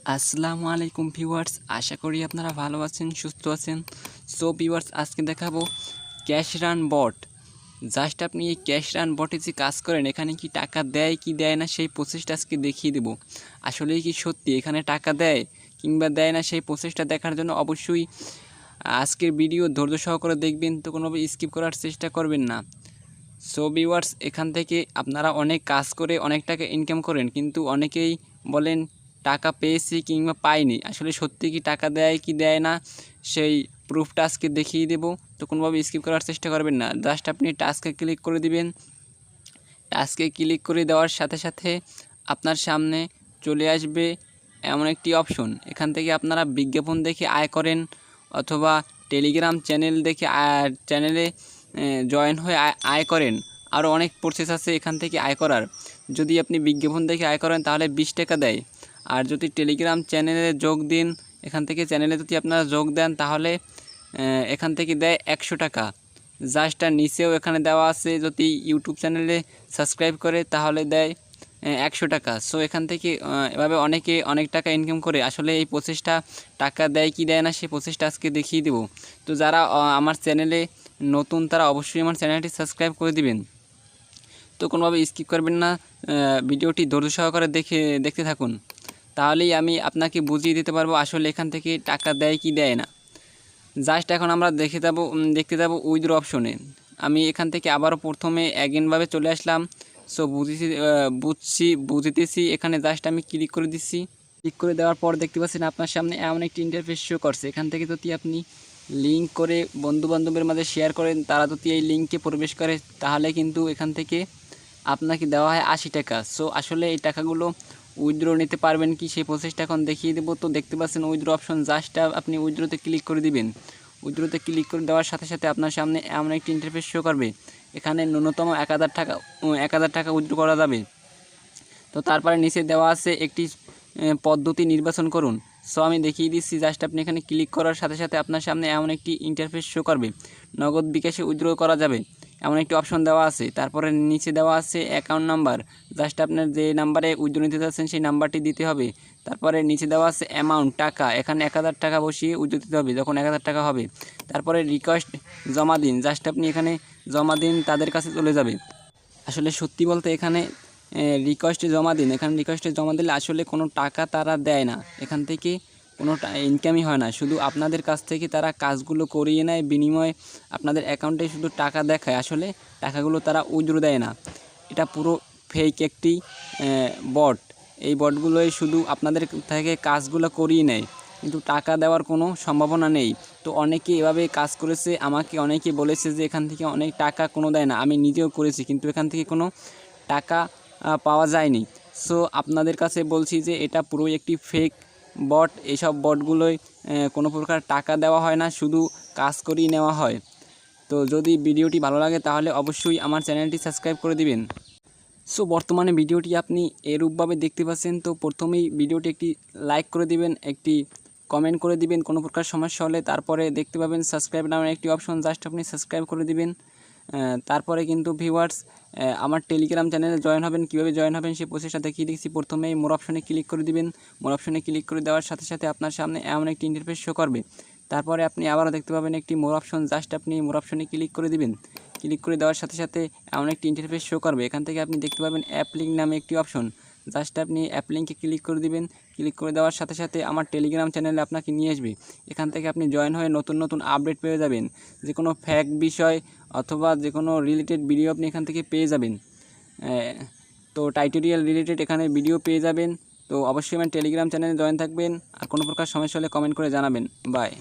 আসসালামু আলাইকুম ভিউয়ার্স, আশা করি আপনারা ভালো আছেন, সুস্থ আছেন। সো ভিউয়ার্স, আজকে দেখাবো ক্যাশ রান বট। জাস্ট আপনি এই ক্যাশ রান বটে যে কাজ করেন, এখানে কি টাকা দেয় কি দেয় না সেই প্রসেসটা আজকে দেখিয়ে দেব। আসলেই কি সত্যি এখানে টাকা দেয় কিংবা দেয় না, সেই প্রসেসটা দেখার জন্য অবশ্যই আজকের ভিডিও ধৈর্য সহকারে দেখবেন, তো কোনোভাবে স্কিপ করার চেষ্টা করবেন না। সো ভিউয়ার্স, এখান থেকে আপনারা অনেক কাজ করে অনেক টাকা ইনকাম করেন, কিন্তু অনেকেই বলেন টাকা পেয়েছি কিংবা পাইনি। আসলে সত্যি কি টাকা দেয় কি দেয় না সেই প্রুফটা আজকে দেখিয়ে দেব, তো কোনোভাবে স্কিপ করার চেষ্টা করবেন না। জাস্ট আপনি টাস্কে ক্লিক করে দিবেন। টাস্কে ক্লিক করে দেওয়ার সাথে সাথে আপনার সামনে চলে আসবে এমন একটি অপশন। এখান থেকে আপনারা বিজ্ঞাপন দেখে আয় করেন, অথবা টেলিগ্রাম চ্যানেল দেখে চ্যানেলে জয়েন হয়ে আয় করেন। আরও অনেক প্রসেস আছে এখান থেকে আয় করার। যদি আপনি বিজ্ঞাপন দেখে আয় করেন তাহলে 20 টাকা দেয়। আর যদি টেলিগ্রাম চ্যানেলে যোগ দিন, এখান থেকে চ্যানেলে যদি আপনারা যোগ দেন তাহলে এখান থেকে দেয় 100 টাকা। জাস্ট আর নিচেও এখানে দেওয়া আছে, যদি ইউটিউব চ্যানেলে সাবস্ক্রাইব করে তাহলে দেয় 100 টাকা। সো এখান থেকে এভাবে অনেকে অনেক টাকা ইনকাম করে। আসলে এই প্রসেসটা টাকা দেয় কি দেয় না সেই প্রসেসটা আজকে দেখিয়ে দেব। তো যারা আমার চ্যানেলে নতুন তারা অবশ্যই আমার চ্যানেলটি সাবস্ক্রাইব করে দিবেন। তো কোনোভাবে স্কিপ করবেন না, ভিডিওটি ধৈর্য সহকারে দেখতে থাকুন, তাহলেই আমি আপনাকে বুঝিয়ে দিতে পারবো আসলে এখান থেকে টাকা দেয় কি দেয় না। জাস্ট এখন আমরা দেখতে যাব উইথড্র অপশনে। আমি এখান থেকে আবারও প্রথমে অ্যাগেনভাবে চলে আসলাম। সো বুঝতেছি এখানে জাস্ট আমি ক্লিক করে দিচ্ছি। ক্লিক করে দেওয়ার পর দেখতে পাচ্ছেন আপনার সামনে এমন একটি ইন্টারফেস শো করছে। এখান থেকে যদি আপনি লিঙ্ক করে বন্ধুবান্ধবের মাঝে শেয়ার করেন, তারা যদি এই লিঙ্কে প্রবেশ করে তাহলে কিন্তু এখান থেকে আপনাকে দেওয়া হয় 80 টাকা। সো আসলে এই টাকাগুলো উইথড্র নিতে পারবেন কি সেই প্রসেসটা এখন দেখিয়ে দেবো। তো দেখতে পাচ্ছেন উইথড্র অপশন, জাস্ট আপনি উইথড্রোতে ক্লিক করে দিবেন। উইথড্রোতে ক্লিক করে দেওয়ার সাথে সাথে আপনার সামনে এমন একটি ইন্টারফেস শো করবে। এখানে ন্যূনতম 1000 টাকা উইথড্র করা যাবে। তো তারপরে নিচে দেওয়া আছে একটি পদ্ধতি নির্বাচন করুন। সো আমি দেখিয়ে দিচ্ছি। জাস্ট আপনি এখানে ক্লিক করার সাথে সাথে আপনার সামনে এমন একটি ইন্টারফেস শো করবে। নগদ বিকাশে উইথড্র করা যাবে এমন একটি অপশন দেওয়া আছে। তারপরে নিচে দেওয়া আছে অ্যাকাউন্ট নাম্বার। জাস্ট আপনার যে নাম্বারে উইথড্র নিতে চাচ্ছেন সেই নাম্বারটি দিতে হবে। তারপরে নিচে দেওয়া আছে অ্যামাউন্ট, টাকা। এখানে 1000 টাকা বসিয়ে উইথড্র দিতে হবে যখন 1000 টাকা হবে। তারপরে রিকোয়েস্ট জমা দিন। জাস্ট আপনি এখানে জমা দিন, তাদের কাছে চলে যাবে। আসলে সত্যি বলতে এখানে রিকোয়েস্টে জমা দিন। এখানে রিকোয়েস্টে জমা দিলে আসলে কোনো টাকা তারা দেয় না। এখান থেকে কোনো ইনকামই হয় না, শুধু আপনাদের কাছ থেকে তারা কাজগুলো করিয়ে নেয়, বিনিময়ে আপনাদের অ্যাকাউন্টে শুধু টাকা দেখায়। আসলে টাকাগুলো তারা উইথড্র দেয় না। এটা পুরো ফেক একটি বট। এই বটগুলোই শুধু আপনাদের থেকে কাজগুলো করিয়ে নেয়, কিন্তু টাকা দেওয়ার কোনো সম্ভাবনা নেই। তো অনেকে এভাবে কাজ করেছে, আমাকে অনেকে বলেছে যে এখান থেকে অনেক টাকা কোনো দেয় না। আমি নিজেও করেছি, কিন্তু এখান থেকে কোনো টাকা পাওয়া যায়নি। সো আপনাদের কাছে বলছি যে এটা পুরোই একটি ফেক বট। এইসব বটগুলোয় কোনো প্রকার টাকা দেওয়া হয় না, শুধু কাজ করিয়ে নেওয়া হয়। তো যদি ভিডিওটি ভালো লাগে তাহলে অবশ্যই আমার চ্যানেলটি সাবস্ক্রাইব করে দিবেন। সো বর্তমানে ভিডিওটি আপনি এরূপভাবে দেখতে পাচ্ছেন। তো প্রথমেই ভিডিওটি একটি লাইক করে দিবেন, একটি কমেন্ট করে দিবেন কোনো প্রকার সমস্যা হলে। তারপরে দেখতে পাবেন সাবস্ক্রাইব নামের একটি অপশন, জাস্ট আপনি সাবস্ক্রাইব করে দিবেন। তারপরে কিন্তু ভিউয়ার্স, আমার টেলিগ্রাম চ্যানেলে জয়েন হবেন। কীভাবে জয়েন হবেন সেই প্রসেসটা দেখিয়ে দিচ্ছি। প্রথমেই মোর অপশনে ক্লিক করে দিবেন। মোর অপশনে ক্লিক করে দেওয়ার সাথে সাথে আপনার সামনে এমন একটি ইন্টারফেস শো করবে। তারপরে আপনি আবারও দেখতে পাবেন একটি মোর অপশন, জাস্ট আপনি মোর অপশনে ক্লিক করে দিবেন। ক্লিক করে দেওয়ার সাথে সাথে এমন একটি ইন্টারফেস শো করবে। এখান থেকে আপনি দেখতে পাবেন অ্যাপ লিঙ্ক নামে একটি অপশন, জাস্ট আপনি অ্যাপ লিঙ্কে ক্লিক করে দিবেন। ক্লিক করে দেওয়ার সাথে সাথে আমার টেলিগ্রাম চ্যানেলে আপনাকে নিয়ে আসবে। এখান থেকে আপনি জয়েন হয়ে নতুন নতুন আপডেট পেয়ে যাবেন। যে কোনো ফ্যাক্ট বিষয় অথবা যে কোনো রিলেটেড ভিডিও আপনি এখান থেকে পেয়ে যাবেন। তো টাইটোরিয়াল রিলেটেড এখানে ভিডিও পেয়ে যাবেন। তো অবশ্যই আমার টেলিগ্রাম চ্যানেলে জয়েন থাকবেন। আর কোনো প্রকার সমস্যা হলে কমেন্ট করে জানাবেন। বাই।